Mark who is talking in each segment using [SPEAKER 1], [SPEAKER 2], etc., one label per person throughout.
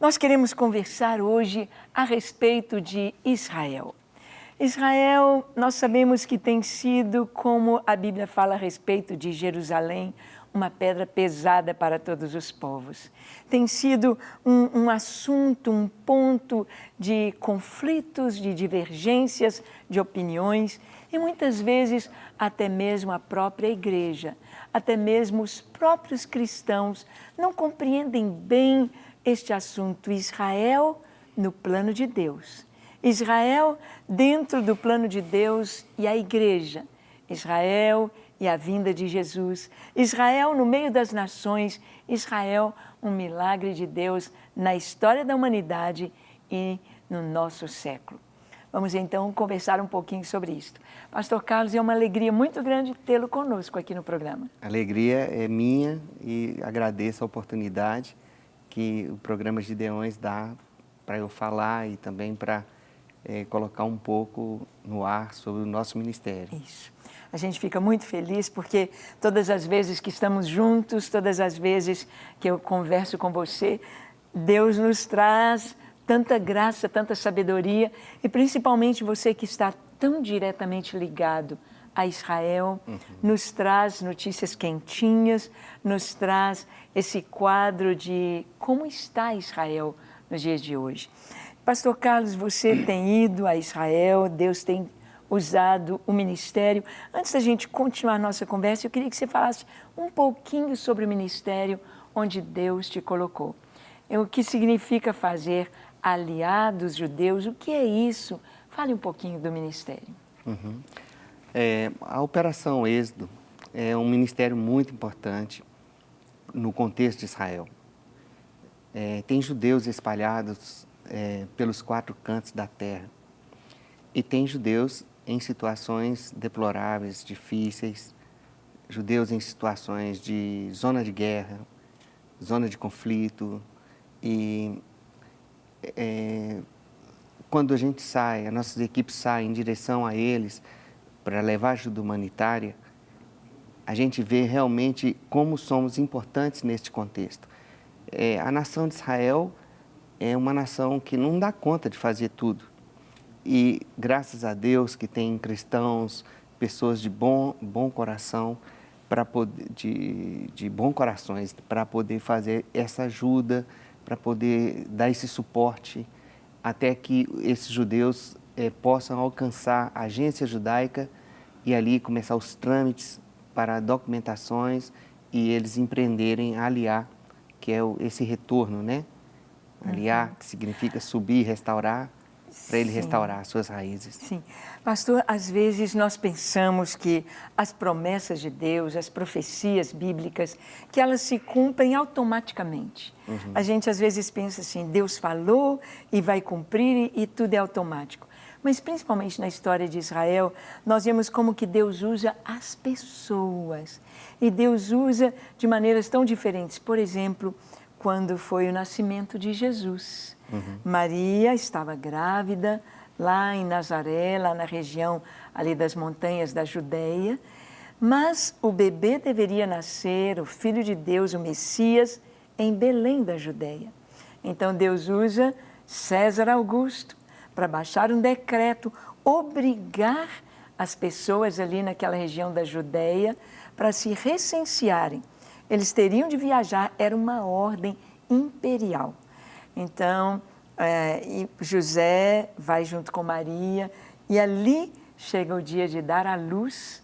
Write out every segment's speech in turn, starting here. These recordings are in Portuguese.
[SPEAKER 1] Nós queremos conversar hoje a respeito de Israel. Israel, nós sabemos que tem sido, como a Bíblia fala a respeito de Jerusalém, uma pedra pesada para todos os povos. Tem sido um assunto, um ponto de conflitos, de divergências, de opiniões e muitas vezes até mesmo a própria igreja, até mesmo os próprios cristãos não compreendem bem este assunto. Israel no plano de Deus. Israel dentro do plano de Deus e a igreja. Israel e a vinda de Jesus. Israel no meio das nações. Israel, um milagre de Deus na história da humanidade e no nosso século. Vamos então conversar um pouquinho sobre isto. Pastor Carlos, é uma alegria muito grande tê-lo conosco aqui no programa.
[SPEAKER 2] A alegria é minha e agradeço a oportunidade que o programa Gideões dá para eu falar e também para colocar um pouco no ar sobre o nosso ministério.
[SPEAKER 1] Isso. A gente fica muito feliz porque todas as vezes que estamos juntos, todas as vezes que eu converso com você, Deus nos traz tanta graça, tanta sabedoria e principalmente você que está tão diretamente ligado a Israel, nos traz notícias quentinhas, nos traz esse quadro de como está Israel nos dias de hoje. Pastor Carlos, você tem ido a Israel, Deus tem usado o ministério. Antes da gente continuar a nossa conversa, eu queria que você falasse um pouquinho sobre o ministério onde Deus te colocou. O que significa fazer aliados judeus? O que é isso? Fale um pouquinho do ministério.
[SPEAKER 2] A Operação Êxodo é um ministério muito importante no contexto de Israel. Tem judeus espalhados pelos 4 cantos da terra e tem judeus em situações deploráveis, difíceis, judeus em situações de zona de guerra, zona de conflito e quando a gente sai, as nossas equipes saem em direção a eles para levar ajuda humanitária, a gente vê realmente como somos importantes neste contexto. A nação de Israel é uma nação que não dá conta de fazer tudo. E graças a Deus que tem cristãos, pessoas de bom coração, de bom corações, para poder fazer essa ajuda, para poder dar esse suporte, até que esses judeus possam alcançar a agência judaica e ali começar os trâmites para documentações e eles empreenderem a aliar, que é esse retorno, né? Aliar, que significa subir, restaurar, para ele restaurar as suas raízes.
[SPEAKER 1] Sim. Pastor, às vezes nós pensamos que as promessas de Deus, as profecias bíblicas, que elas se cumprem automaticamente. A gente às vezes pensa assim, Deus falou e vai cumprir e tudo é automático. Mas principalmente na história de Israel, nós vemos como que Deus usa as pessoas. E Deus usa de maneiras tão diferentes. Por exemplo, quando foi o nascimento de Jesus. Maria estava grávida lá em Nazaré, lá na região ali das montanhas da Judeia, mas o bebê deveria nascer, o Filho de Deus, o Messias, em Belém da Judeia. Então Deus usa César Augusto para baixar um decreto, obrigar as pessoas ali naquela região da Judeia para se recensearem. Eles teriam de viajar, era uma ordem imperial. Então, José vai junto com Maria e ali chega o dia de dar à luz,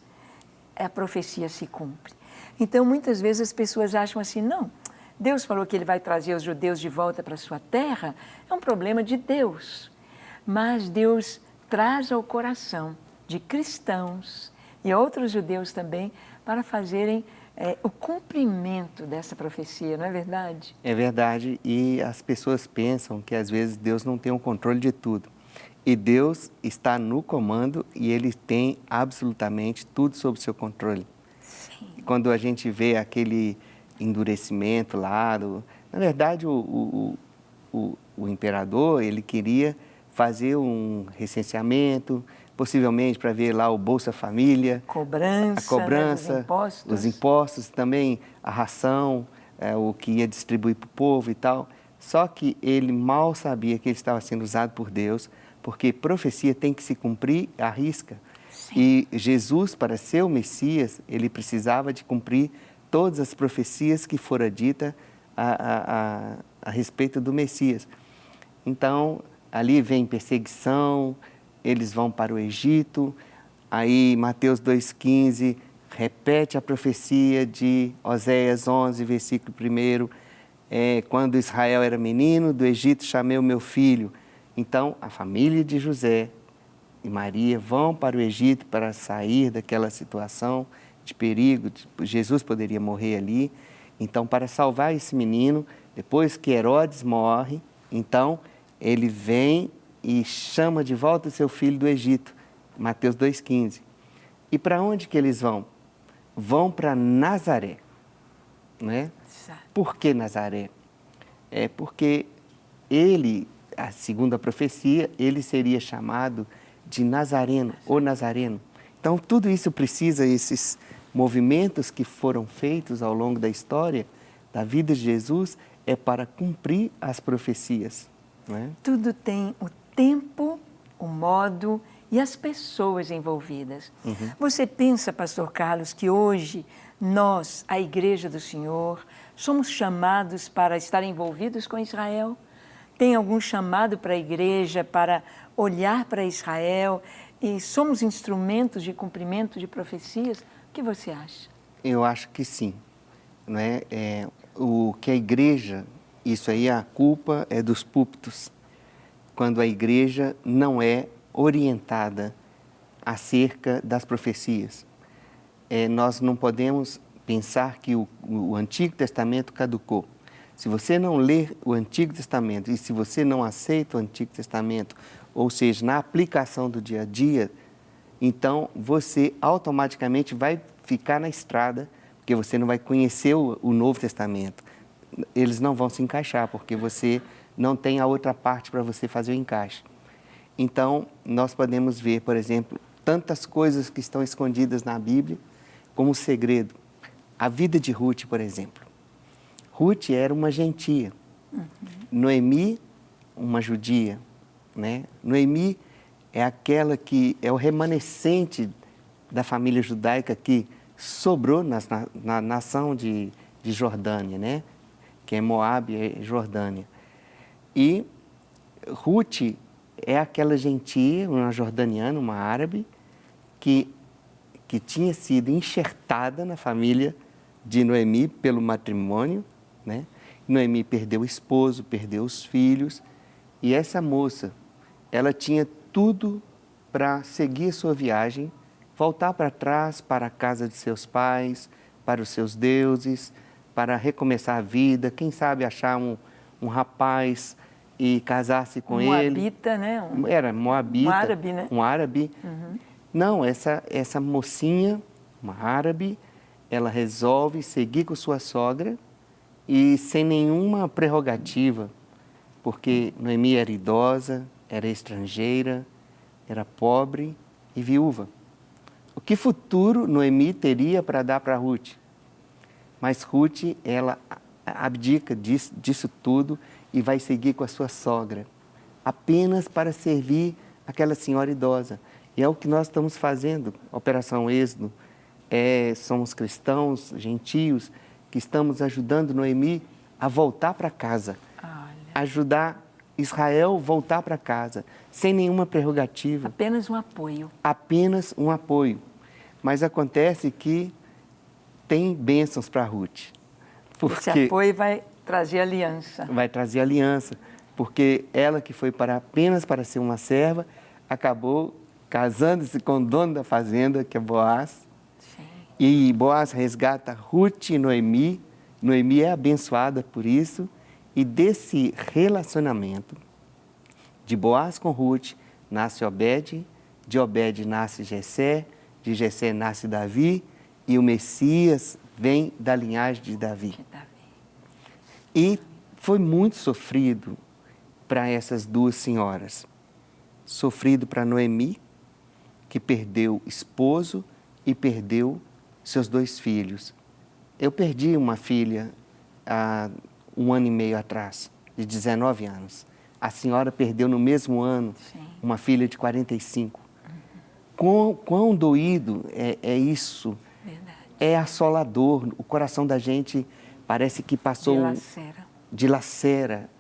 [SPEAKER 1] a profecia se cumpre. Então, muitas vezes as pessoas acham assim, não, Deus falou que Ele vai trazer os judeus de volta para a sua terra, é um problema de Deus. Mas Deus traz ao coração de cristãos e outros judeus também para fazerem o cumprimento dessa profecia, não é verdade?
[SPEAKER 2] É verdade, e as pessoas pensam que às vezes Deus não tem o controle de tudo. E Deus está no comando e Ele tem absolutamente tudo sob seu controle.
[SPEAKER 1] Sim.
[SPEAKER 2] Quando a gente vê aquele endurecimento lá, na verdade o imperador, ele queria fazer um recenseamento, possivelmente para ver lá o Bolsa Família, a cobrança,
[SPEAKER 1] né,
[SPEAKER 2] os impostos, também a ração, o que ia distribuir para o povo e tal. Só que ele mal sabia que ele estava sendo usado por Deus, porque profecia tem que se cumprir à risca.
[SPEAKER 1] Sim.
[SPEAKER 2] E Jesus, para ser o Messias, ele precisava de cumprir todas as profecias que foram ditas a respeito do Messias. Então, ali vem perseguição, eles vão para o Egito, aí Mateus 2,15 repete a profecia de Oséias 11, versículo 1, quando Israel era menino, do Egito chamei o meu filho. Então, a família de José e Maria vão para o Egito para sair daquela situação de perigo, Jesus poderia morrer ali. Então, para salvar esse menino, depois que Herodes morre, então ele vem e chama de volta o seu filho do Egito, Mateus 2,15. E para onde que eles vão? Vão para Nazaré, né? Por que Nazaré? É porque ele, segundo a profecia, ele seria chamado de Nazareno, ou Nazareno. Então, tudo isso precisa, esses movimentos que foram feitos ao longo da história, da vida de Jesus, é para cumprir as profecias. Né?
[SPEAKER 1] Tudo tem o tempo, o modo e as pessoas envolvidas. Uhum. Você pensa, pastor Carlos, que hoje nós, a Igreja do Senhor, somos chamados para estar envolvidos com Israel? Tem algum chamado para a igreja para olhar para Israel e somos instrumentos de cumprimento de profecias? O que você acha?
[SPEAKER 2] Eu acho que sim. Não é? O que a igreja, isso aí, a culpa é dos púlpitos, quando a igreja não é orientada acerca das profecias. Nós não podemos pensar que o Antigo Testamento caducou. Se você não ler o Antigo Testamento e se você não aceita o Antigo Testamento, ou seja, na aplicação do dia a dia, então você automaticamente vai ficar na estrada, porque você não vai conhecer o Novo Testamento. Eles não vão se encaixar, porque você não tem a outra parte para você fazer o encaixe. Então, nós podemos ver, por exemplo, tantas coisas que estão escondidas na Bíblia, como segredo. A vida de Ruth, por exemplo. Ruth era uma gentia. Uhum. Noemi, uma judia. Né? Noemi é aquela que é o remanescente da família judaica que sobrou na nação de Jordânia, né? Que é Moabe e Jordânia. E Ruth é aquela gentia, uma jordaniana, uma árabe, que tinha sido enxertada na família de Noemi pelo matrimônio, né? Noemi perdeu o esposo, perdeu os filhos, e essa moça, ela tinha tudo para seguir a sua viagem, voltar para trás, para a casa de seus pais, para os seus deuses, para recomeçar a vida, quem sabe achar um rapaz e casar-se com ele.
[SPEAKER 1] Moabita, né?
[SPEAKER 2] Era moabita.
[SPEAKER 1] Um árabe, né?
[SPEAKER 2] Um árabe.
[SPEAKER 1] Uhum.
[SPEAKER 2] Não, essa mocinha, uma árabe, ela resolve seguir com sua sogra e sem nenhuma prerrogativa, porque Noemi era idosa, era estrangeira, era pobre e viúva. O que futuro Noemi teria para dar para Ruth? Mas Ruth, ela abdica disso tudo e vai seguir com a sua sogra, apenas para servir aquela senhora idosa. E é o que nós estamos fazendo, Operação Êxodo. Somos cristãos, gentios, que estamos ajudando Noemi a voltar para casa. Ajudar Israel a voltar para casa, sem nenhuma prerrogativa.
[SPEAKER 1] Apenas um apoio.
[SPEAKER 2] Apenas um apoio. Mas acontece que tem bênçãos para Ruth.
[SPEAKER 1] Esse apoio vai trazer aliança.
[SPEAKER 2] Vai trazer aliança, porque ela que foi apenas para ser uma serva, acabou casando-se com o dono da fazenda, que é Boaz. Sim. E Boaz resgata Ruth e Noemi. Noemi é abençoada por isso. E desse relacionamento de Boaz com Ruth, nasce Obed, de Obed nasce Jessé, de Jessé nasce Davi, e o Messias vem da linhagem de Davi. E foi muito sofrido para essas duas senhoras. Sofrido para Noemi, que perdeu esposo e perdeu seus 2 filhos. Eu perdi uma filha há 1 ano e meio atrás. de 19 anos. A senhora perdeu no mesmo ano uma filha de 45. Quão doído é isso?
[SPEAKER 1] Verdade.
[SPEAKER 2] É assolador. O coração da gente parece que passou... Dilacera.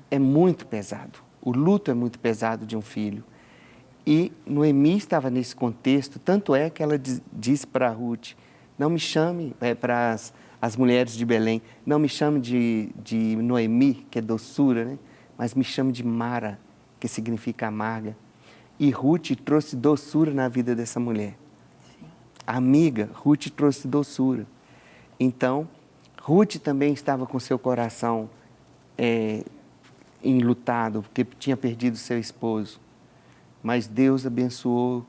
[SPEAKER 2] É muito pesado. O luto é muito pesado de um filho. E Noemi estava nesse contexto, tanto é que ela disse para Ruth, não me chame, para as mulheres de Belém, não me chame de Noemi, que é doçura, né? Mas me chame de Mara, que significa amarga. E Ruth trouxe doçura na vida dessa mulher. Sim. A amiga, Ruth trouxe doçura. Então, Ruth também estava com seu coração enlutado, porque tinha perdido seu esposo. Mas Deus abençoou.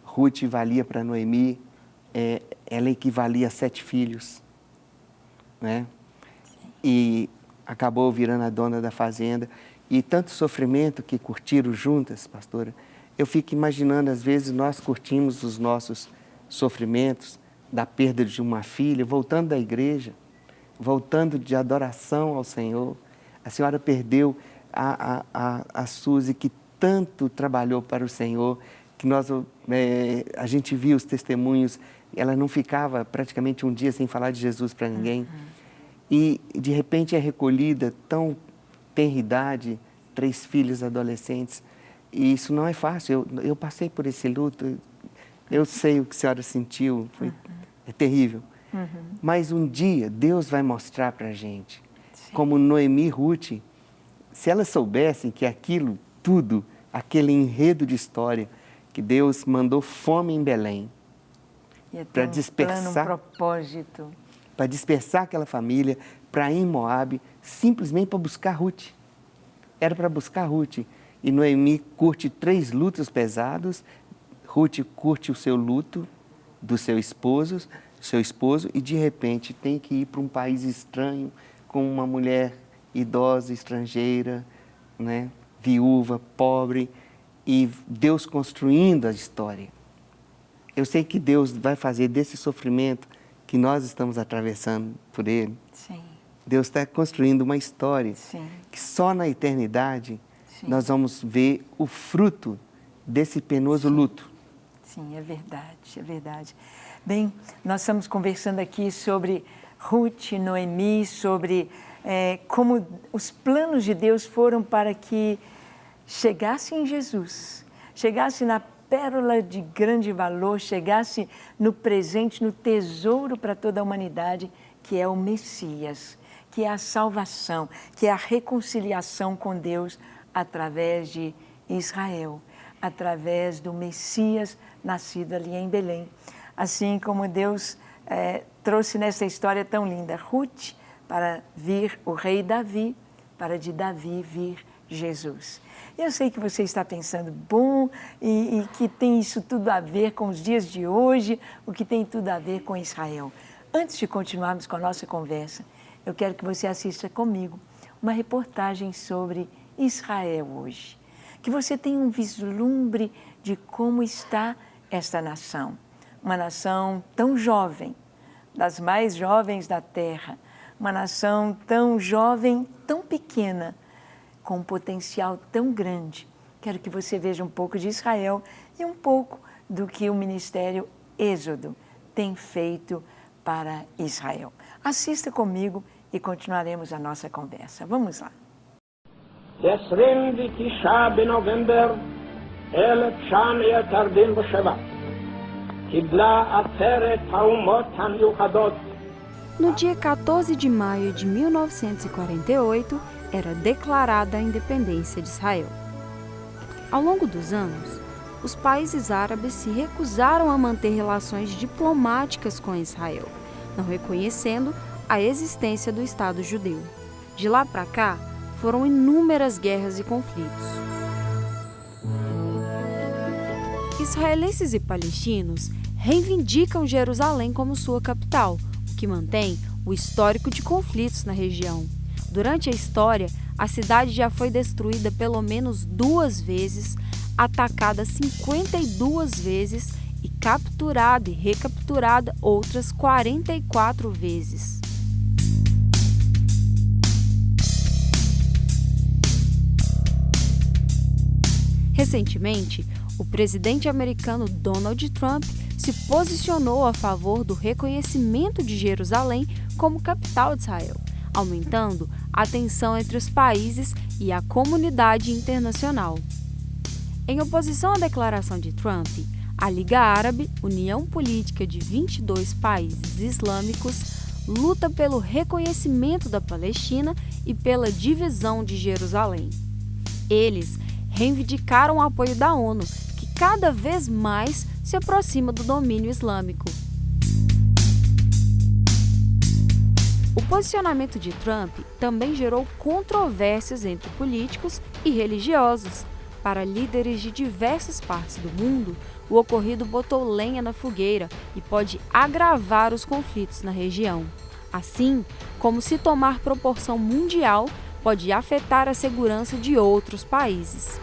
[SPEAKER 2] Ruth valia para Noemi, ela equivalia a 7 filhos. Né? E acabou virando a dona da fazenda. E tanto sofrimento que curtiram juntas, pastora. Eu fico imaginando, às vezes, nós curtimos os nossos sofrimentos da perda de uma filha, voltando da igreja, voltando de adoração ao Senhor. A senhora perdeu a Suzy, que tanto trabalhou para o Senhor, que a gente viu os testemunhos, ela não ficava praticamente um dia sem falar de Jesus para ninguém. E, de repente, é recolhida, tão tenra idade, 3 filhos adolescentes. E isso não é fácil. Eu passei por esse luto, eu sei o que a senhora sentiu, é terrível. Mas um dia, Deus vai mostrar para a gente, como Noemi e Ruth, se elas soubessem que aquilo tudo, aquele enredo de história, que Deus mandou fome em Belém, para dispersar,
[SPEAKER 1] um propósito.
[SPEAKER 2] Para dispersar aquela família, para ir em Moabe, simplesmente para buscar Ruth. Era para buscar Ruth. E Noemi curte 3 lutos pesados, Ruth curte o seu luto do seu esposo, e de repente tem que ir para um país estranho, com uma mulher idosa, estrangeira, né? Viúva, pobre, e Deus construindo a história. Eu sei que Deus vai fazer desse sofrimento que nós estamos atravessando por ele.
[SPEAKER 1] Sim.
[SPEAKER 2] Deus está construindo uma história.
[SPEAKER 1] Sim.
[SPEAKER 2] Que só na eternidade nós vamos ver o fruto desse penoso luto.
[SPEAKER 1] Sim, é verdade, é verdade. Bem, nós estamos conversando aqui sobre Ruth, Noemi, sobre como os planos de Deus foram para que chegasse em Jesus, chegasse na pérola de grande valor, chegasse no presente, no tesouro para toda a humanidade, que é o Messias, que é a salvação, que é a reconciliação com Deus através de Israel, através do Messias nascido ali em Belém. Assim como Deus trouxe nessa história tão linda Ruth para vir o rei Davi, para de Davi vir Jesus. Eu sei que você está pensando, bom, e que tem isso tudo a ver com os dias de hoje, o que tem tudo a ver com Israel. Antes de continuarmos com a nossa conversa, eu quero que você assista comigo uma reportagem sobre Israel hoje. Que você tenha um vislumbre de como está esta nação. Uma nação tão jovem, das mais jovens da terra. Uma nação tão jovem, tão pequena, com um potencial tão grande. Quero que você veja um pouco de Israel e um pouco do que o Ministério Êxodo tem feito para Israel. Assista comigo e continuaremos a nossa conversa. Vamos lá.
[SPEAKER 3] 29 בנובמבר 1947 קיבלה עצרת האומות המיוחדות.
[SPEAKER 4] No dia 14 de maio de 1948, era declarada a independência de Israel. Ao longo dos anos, os países árabes se recusaram a manter relações diplomáticas com Israel, não reconhecendo a existência do Estado judeu. De lá para cá, foram inúmeras guerras e conflitos. Israelenses e palestinos reivindicam Jerusalém como sua capital, o que mantém o histórico de conflitos na região. Durante a história, a cidade já foi destruída pelo menos 2 vezes, atacada 52 vezes e capturada e recapturada outras 44 vezes. Recentemente, o presidente americano Donald Trump se posicionou a favor do reconhecimento de Jerusalém como capital de Israel, aumentando a tensão entre os países e a comunidade internacional. Em oposição à declaração de Trump, a Liga Árabe, união política de 22 países islâmicos, luta pelo reconhecimento da Palestina e pela divisão de Jerusalém. Eles reivindicaram o apoio da ONU, que cada vez mais se aproxima do domínio islâmico. O posicionamento de Trump também gerou controvérsias entre políticos e religiosos. Para líderes de diversas partes do mundo, o ocorrido botou lenha na fogueira e pode agravar os conflitos na região. Assim, como se tomar proporção mundial pode afetar a segurança de outros países.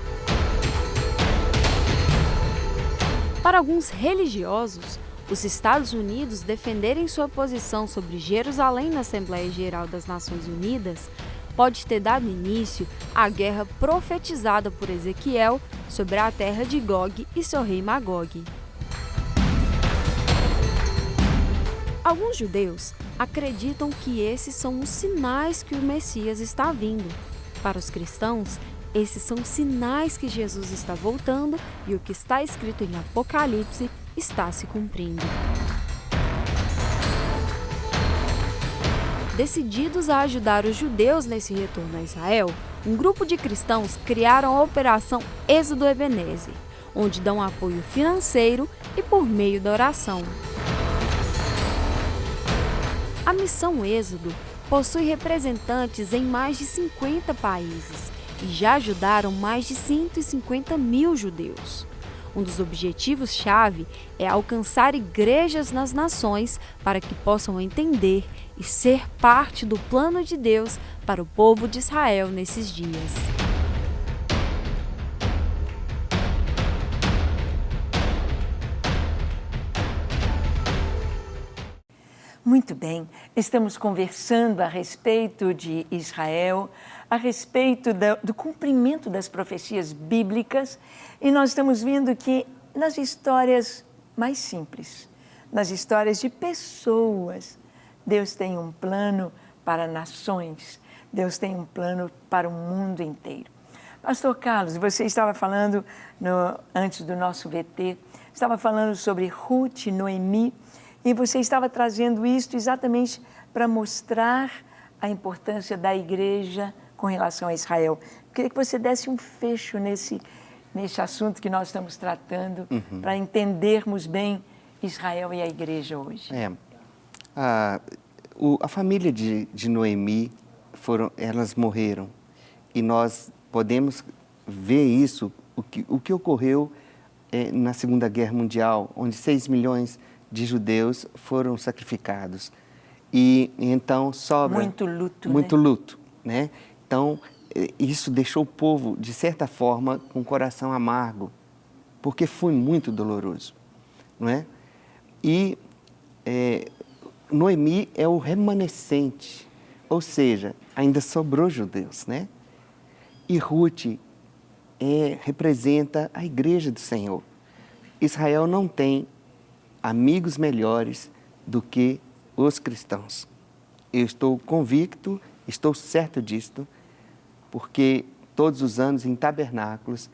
[SPEAKER 4] Para alguns religiosos, os Estados Unidos defenderem sua posição sobre Jerusalém na Assembleia Geral das Nações Unidas pode ter dado início à guerra profetizada por Ezequiel sobre a terra de Gog e seu rei Magog. Alguns judeus acreditam que esses são os sinais que o Messias está vindo. Para os cristãos, esses são sinais que Jesus está voltando e o que está escrito em Apocalipse está se cumprindo. Decididos a ajudar os judeus nesse retorno a Israel, um grupo de cristãos criaram a Operação Êxodo Ebenezer, onde dão apoio financeiro e por meio da oração. A Missão Êxodo possui representantes em mais de 50 países e já ajudaram mais de 150 mil judeus. Um dos objetivos-chave é alcançar igrejas nas nações para que possam entender e ser parte do plano de Deus para o povo de Israel nesses dias.
[SPEAKER 1] Muito bem, estamos conversando a respeito de Israel, a respeito do cumprimento das profecias bíblicas, e nós estamos vendo que nas histórias mais simples, nas histórias de pessoas, Deus tem um plano para nações, Deus tem um plano para o mundo inteiro. Pastor Carlos, você estava falando, antes do nosso VT, estava falando sobre Ruth e Noemi, e você estava trazendo isso exatamente para mostrar a importância da igreja com relação a Israel. Eu queria que você desse um fecho nesse assunto que nós estamos tratando, para entendermos bem Israel e a igreja hoje.
[SPEAKER 2] A família de Noemi, elas morreram. E nós podemos ver isso, o que ocorreu na Segunda Guerra Mundial, onde 6 milhões de judeus foram sacrificados. E então sobra... Muito luto, né? Então, isso deixou o povo, de certa forma, com o coração amargo, porque foi muito doloroso, não é? E Noemi é o remanescente, ou seja, ainda sobrou judeus, né? E Ruth representa a igreja do Senhor. Israel não tem amigos melhores do que os cristãos. Eu estou convicto, estou certo disto, porque todos os anos em tabernáculos,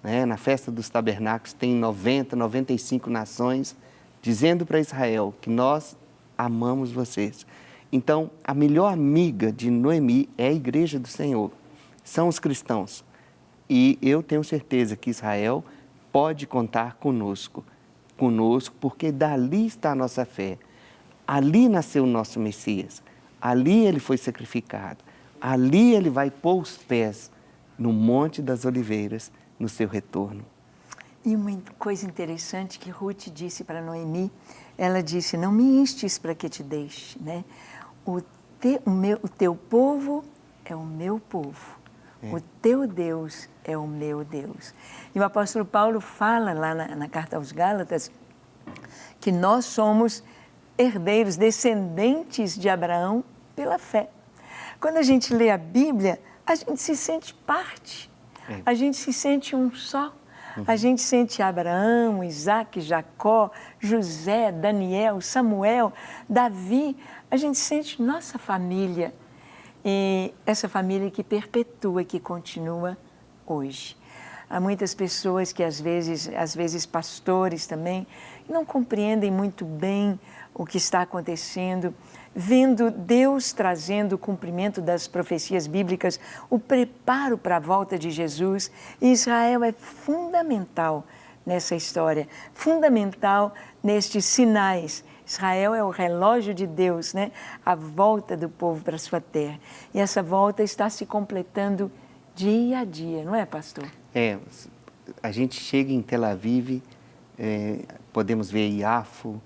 [SPEAKER 2] né, na festa dos tabernáculos, tem 95 nações dizendo para Israel que nós amamos vocês. Então, a melhor amiga de Noemi é a igreja do Senhor, são os cristãos. E eu tenho certeza que Israel pode contar conosco, porque dali está a nossa fé. Ali nasceu o nosso Messias, ali ele foi sacrificado, ali ele vai pôr os pés no Monte das Oliveiras, no seu retorno.
[SPEAKER 1] E uma coisa interessante que Ruth disse para Noemi, ela disse, não me instes para que te deixe, né? O teu povo é o meu povo, o teu Deus é o meu Deus. E o apóstolo Paulo fala lá na carta aos Gálatas que nós somos herdeiros, descendentes de Abraão pela fé. Quando a gente lê a Bíblia, a gente se sente parte, a gente se sente um só, A gente sente Abraão, Isaac, Jacó, José, Daniel, Samuel, Davi. A gente sente nossa família. E essa família que perpetua, que continua hoje. Há muitas pessoas que às vezes pastores também, não compreendem muito bem o que está acontecendo, vendo Deus trazendo o cumprimento das profecias bíblicas, o preparo para a volta de Jesus. E Israel é fundamental nessa história, fundamental nestes sinais. Israel é o relógio de Deus, né? A volta do povo para a sua terra. E essa volta está se completando dia a dia, não é, pastor?
[SPEAKER 2] A gente chega em Tel Aviv, podemos ver Iafo,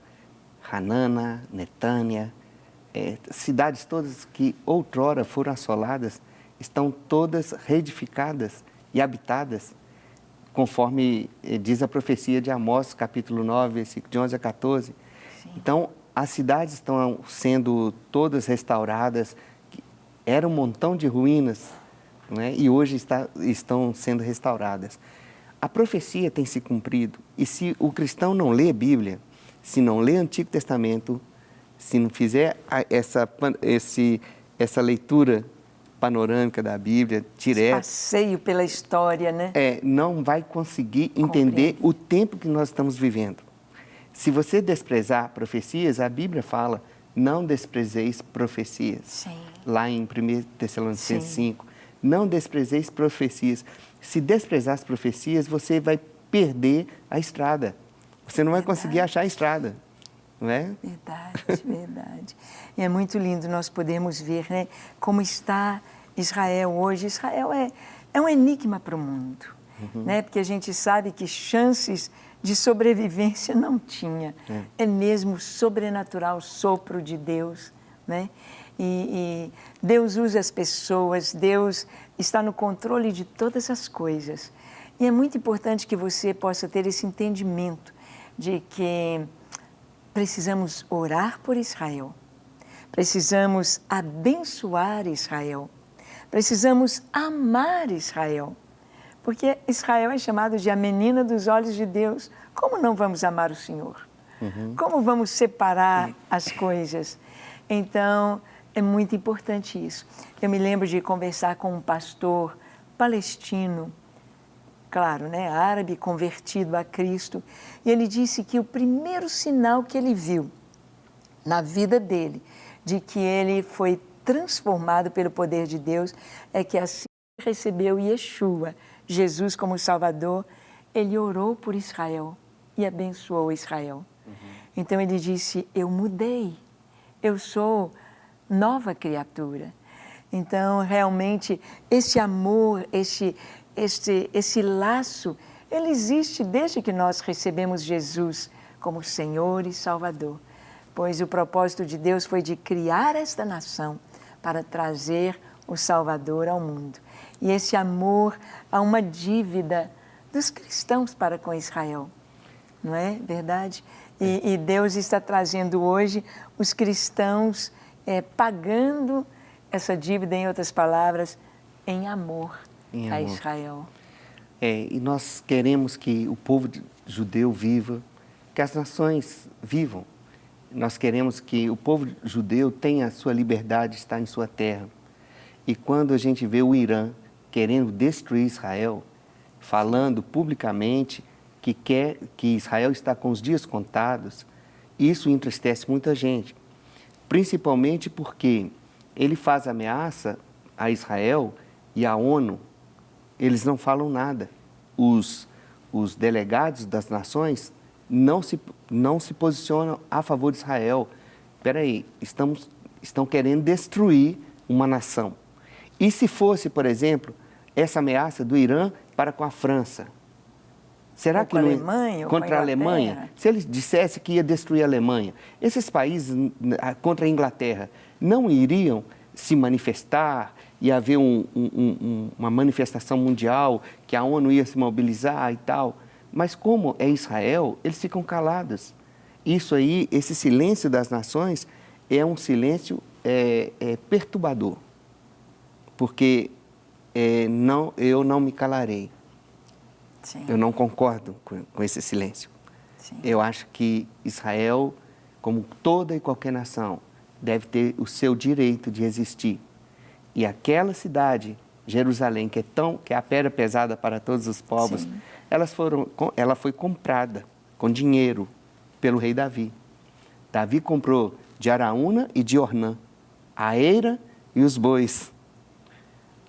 [SPEAKER 2] Hanana, Netânia, cidades todas que outrora foram assoladas, estão todas reedificadas e habitadas, conforme diz a profecia de Amós, capítulo 9, versículo de 11 a 14. Sim. Então, as cidades estão sendo todas restauradas, era um montão de ruínas, né? E hoje estão sendo restauradas. A profecia tem se cumprido, e se o cristão não lê a Bíblia, se não lê o Antigo Testamento, se não fizer essa leitura panorâmica da Bíblia, direta...
[SPEAKER 1] Passeio pela história, né?
[SPEAKER 2] Não vai conseguir entender o tempo que nós estamos vivendo. Se você desprezar profecias, a Bíblia fala, não desprezeis profecias.
[SPEAKER 1] Sim.
[SPEAKER 2] Lá em 1 Tessalonicenses 5. Não desprezeis profecias. Se desprezar as profecias, você vai perder a estrada. Você não vai conseguir achar a estrada, não é?
[SPEAKER 1] Verdade, verdade. E é muito lindo nós podermos ver, né, como está Israel hoje. Israel é um enigma para o mundo, né? Porque a gente sabe que chances de sobrevivência não tinha. É mesmo sobrenatural, sopro de Deus, né? E Deus usa as pessoas, Deus está no controle de todas as coisas. E é muito importante que você possa ter esse entendimento de que precisamos orar por Israel, precisamos abençoar Israel, precisamos amar Israel, porque Israel é chamado de a menina dos olhos de Deus. Como não vamos amar o Senhor? Como vamos separar as coisas? Então, é muito importante isso. Eu me lembro de conversar com um pastor palestino, claro, né, árabe, convertido a Cristo, e ele disse que o primeiro sinal que ele viu na vida dele, de que ele foi transformado pelo poder de Deus, é que assim que recebeu Yeshua, Jesus como Salvador, ele orou por Israel e abençoou Israel. Então ele disse, eu mudei, eu sou nova criatura. Então, realmente, esse amor, esse laço, ele existe desde que nós recebemos Jesus como Senhor e Salvador. Pois o propósito de Deus foi de criar esta nação para trazer o Salvador ao mundo. E esse amor há uma dívida dos cristãos para com Israel. Não é verdade? E Deus está trazendo hoje os cristãos pagando essa dívida, em outras palavras, em amor a Israel.
[SPEAKER 2] E nós queremos que o povo judeu viva, que as nações vivam. Nós queremos que o povo judeu tenha a sua liberdade de estar em sua terra. E quando a gente vê o Irã querendo destruir Israel, falando publicamente que Israel está com os dias contados, isso entristece muita gente. Principalmente porque ele faz ameaça a Israel e à ONU, eles não falam nada. Os delegados das nações não se posicionam a favor de Israel. Espera aí, estão querendo destruir uma nação. E se fosse, por exemplo, essa ameaça do Irã para com a França? Será que contra a Alemanha? Se ele dissesse que ia destruir a Alemanha, esses países contra a Inglaterra não iriam se manifestar e haver uma manifestação mundial, que a ONU ia se mobilizar e tal? Mas como é Israel, eles ficam calados. Isso aí, esse silêncio das nações é um silêncio perturbador, porque eu não me calarei.
[SPEAKER 1] Sim.
[SPEAKER 2] Eu não concordo com esse silêncio.
[SPEAKER 1] Sim.
[SPEAKER 2] Eu acho que Israel, como toda e qualquer nação, deve ter o seu direito de existir. E aquela cidade, Jerusalém, que é a pedra pesada para todos os povos,
[SPEAKER 1] Sim.
[SPEAKER 2] ela foi comprada com dinheiro pelo rei Davi. Davi comprou de Araúna e de Ornã a eira e os bois.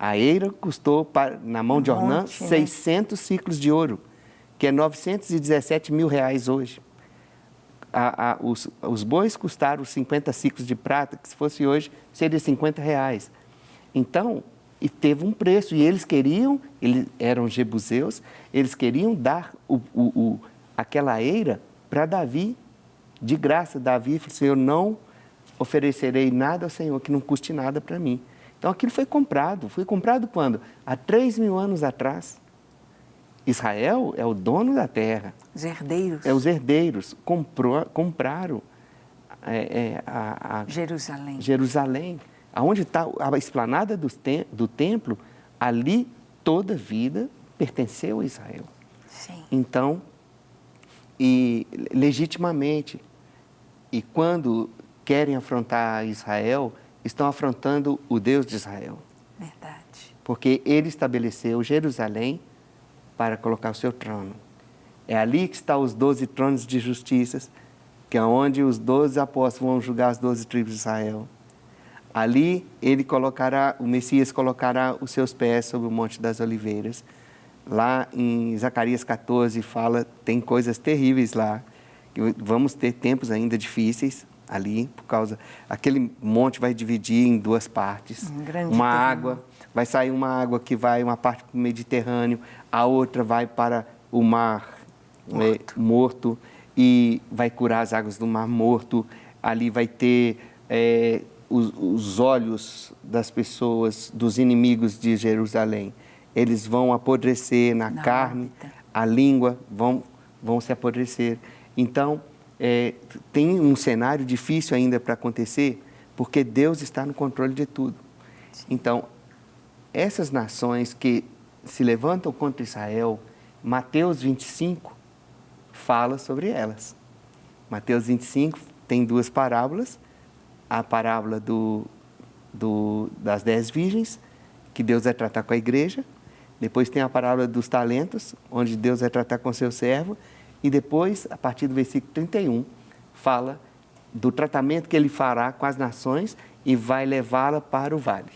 [SPEAKER 2] A eira custou, na mão de Ornã, 600 ciclos de ouro, que é 917 mil reais hoje. Os bois custaram 50 ciclos de prata, que se fosse hoje, seria 50 reais. Então, e teve um preço, e eles eram jebuseus, eles queriam dar aquela eira para Davi, de graça. Davi falou assim, eu não oferecerei nada ao Senhor que não custe nada para mim. Então, aquilo foi comprado quando? Há 3.000 anos atrás. Israel é o dono da terra.
[SPEAKER 1] Os herdeiros.
[SPEAKER 2] Os herdeiros compraram Jerusalém. Aonde está a esplanada do templo, ali toda a vida pertenceu a Israel.
[SPEAKER 1] Sim.
[SPEAKER 2] Então, e legitimamente, e quando querem afrontar Israel, estão afrontando o Deus de Israel.
[SPEAKER 1] Verdade.
[SPEAKER 2] Porque ele estabeleceu Jerusalém para colocar o seu trono. É ali que estão os 12 tronos de justiça, que é onde os 12 apóstolos vão julgar as 12 tribos de Israel. Ali o Messias colocará os seus pés sobre o Monte das Oliveiras. Lá em Zacarias 14 tem coisas terríveis lá. Vamos ter tempos ainda difíceis ali, por causa... Aquele monte vai dividir em duas partes. Vai sair uma água que vai uma parte para o Mediterrâneo, a outra vai para o Mar Morto e vai curar as águas do Mar Morto. Ali vai ter os olhos das pessoas, dos inimigos de Jerusalém. Eles vão apodrecer na carne, órbita. A língua vão se apodrecer. Então, tem um cenário difícil ainda para acontecer, porque Deus está no controle de tudo. Sim. Então, essas nações que se levantam contra Israel, Mateus 25 fala sobre elas. Mateus 25 tem duas parábolas. A parábola das 10 virgens, que Deus vai tratar com a igreja. Depois tem a parábola dos talentos, onde Deus vai tratar com o seu servo. E depois, a partir do versículo 31, fala do tratamento que ele fará com as nações e vai levá-la para o vale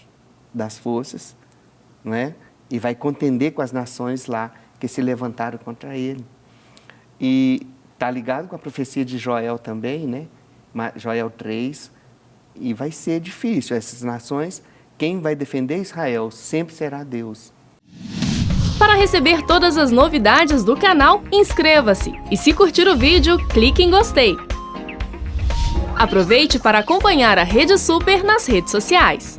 [SPEAKER 2] das forças, não é? E vai contender com as nações lá que se levantaram contra ele. E está ligado com a profecia de Joel também, né? Joel 3. E vai ser difícil. Essas nações, quem vai defender Israel sempre será Deus.
[SPEAKER 5] Para receber todas as novidades do canal, inscreva-se. E se curtir o vídeo, clique em gostei. Aproveite para acompanhar a Rede Super nas redes sociais.